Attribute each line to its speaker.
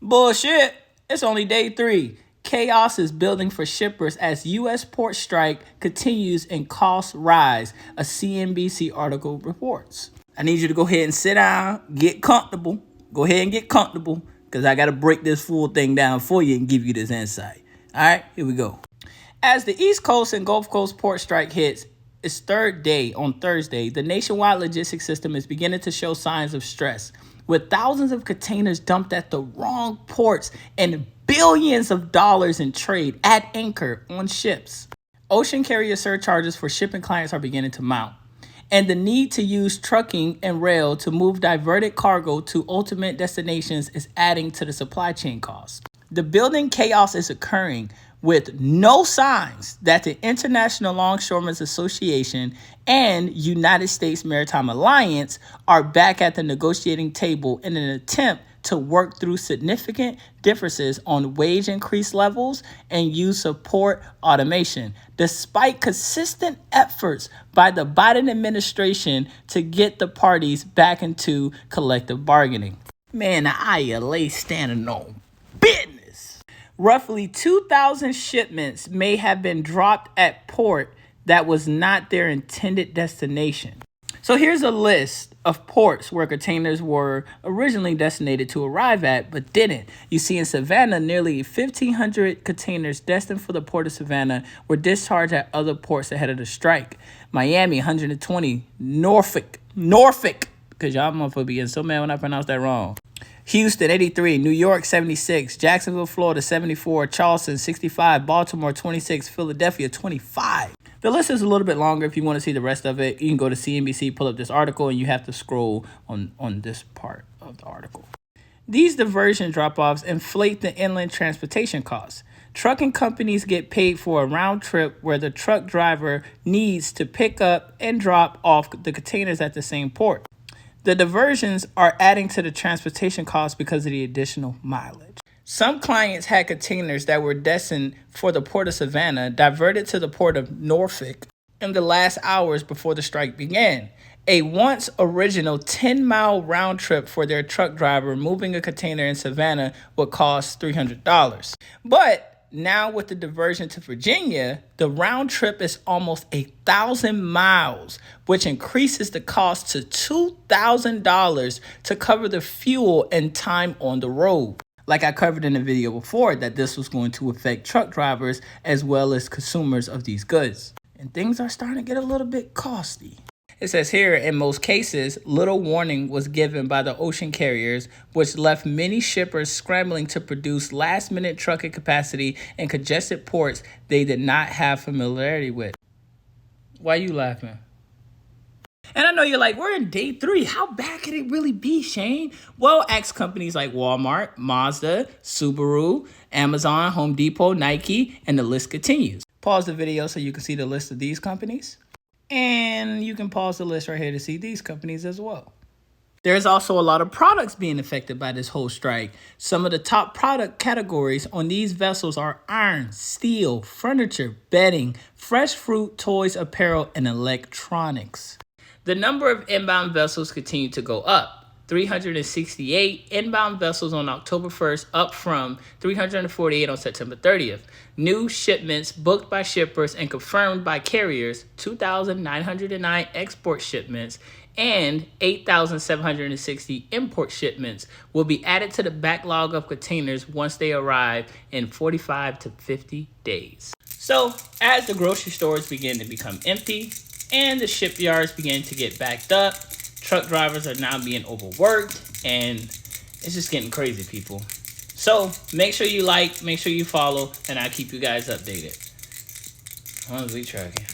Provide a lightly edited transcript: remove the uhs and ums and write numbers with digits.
Speaker 1: Bullshit. It's only day 3. Chaos is building for shippers as U.S. port strike continues and costs rise, a CNBC article reports. I need you to go ahead and sit down, get comfortable. Go ahead and get comfortable because I got to break this full thing down for you and give you this insight. All right, here we go. As the East Coast and Gulf Coast port strike hits its third day on Thursday, the nationwide logistics system is beginning to show signs of stress, with thousands of containers dumped at the wrong ports and billions of dollars in trade at anchor on ships. Ocean carrier surcharges for shipping clients are beginning to mount, and the need to use trucking and rail to move diverted cargo to ultimate destinations is adding to the supply chain costs. The building chaos is occurring with no signs that the International Longshoremen's Association and United States Maritime Alliance are back at the negotiating table in an attempt to work through significant differences on wage increase levels and use of port automation, despite consistent efforts by the Biden administration to get the parties back into collective bargaining. Man, the ILA standing on business. Roughly 2,000 shipments may have been dropped at port that was not their intended destination. So here's a list of ports where containers were originally designated to arrive at, but didn't. You see in Savannah, nearly 1,500 containers destined for the port of Savannah were discharged at other ports ahead of the strike. Miami, 120. Norfolk, because y'all motherfuckers be getting so mad when I pronounce that wrong. Houston, 83. New York, 76. Jacksonville, Florida, 74. Charleston, 65. Baltimore, 26. Philadelphia, 25. The list is a little bit longer. If you want to see the rest of it, you can go to CNBC, pull up this article, and you have to scroll on this part of the article. These diversion drop-offs inflate the inland transportation costs. Trucking companies get paid for a round trip where the truck driver needs to pick up and drop off the containers at the same port. The diversions are adding to the transportation costs because of the additional mileage. Some clients had containers that were destined for the port of Savannah diverted to the port of Norfolk in the last hours before the strike began. A once original 10-mile round trip for their truck driver moving a container in Savannah would cost $300. But now with the diversion to Virginia, the round trip is almost 1,000 miles, which increases the cost to $2,000 to cover the fuel and time on the road. Like I covered in the video before, that this was going to affect truck drivers as well as consumers of these goods. And things are starting to get a little bit costly. It says here, in most cases, little warning was given by the ocean carriers, which left many shippers scrambling to produce last-minute trucking capacity in congested ports they did not have familiarity with. Why are you laughing? And I know you're like, we're in day 3. How bad could it really be, Shane? Well, ask companies like Walmart, Mazda, Subaru, Amazon, Home Depot, Nike, and the list continues. Pause the video so you can see the list of these companies. And you can pause the list right here to see these companies as well. There's also a lot of products being affected by this whole strike. Some of the top product categories on these vessels are iron, steel, furniture, bedding, fresh fruit, toys, apparel, and electronics. The number of inbound vessels continue to go up. 368 inbound vessels on October 1st, up from 348 on September 30th. New shipments booked by shippers and confirmed by carriers, 2,909 export shipments, and 8,760 import shipments will be added to the backlog of containers once they arrive in 45 to 50 days. So, as the grocery stores begin to become empty and the shipyards begin to get backed up, truck drivers are now being overworked, and it's just getting crazy, people. So make sure you like, make sure you follow, and I'll keep you guys updated. How long is we tracking?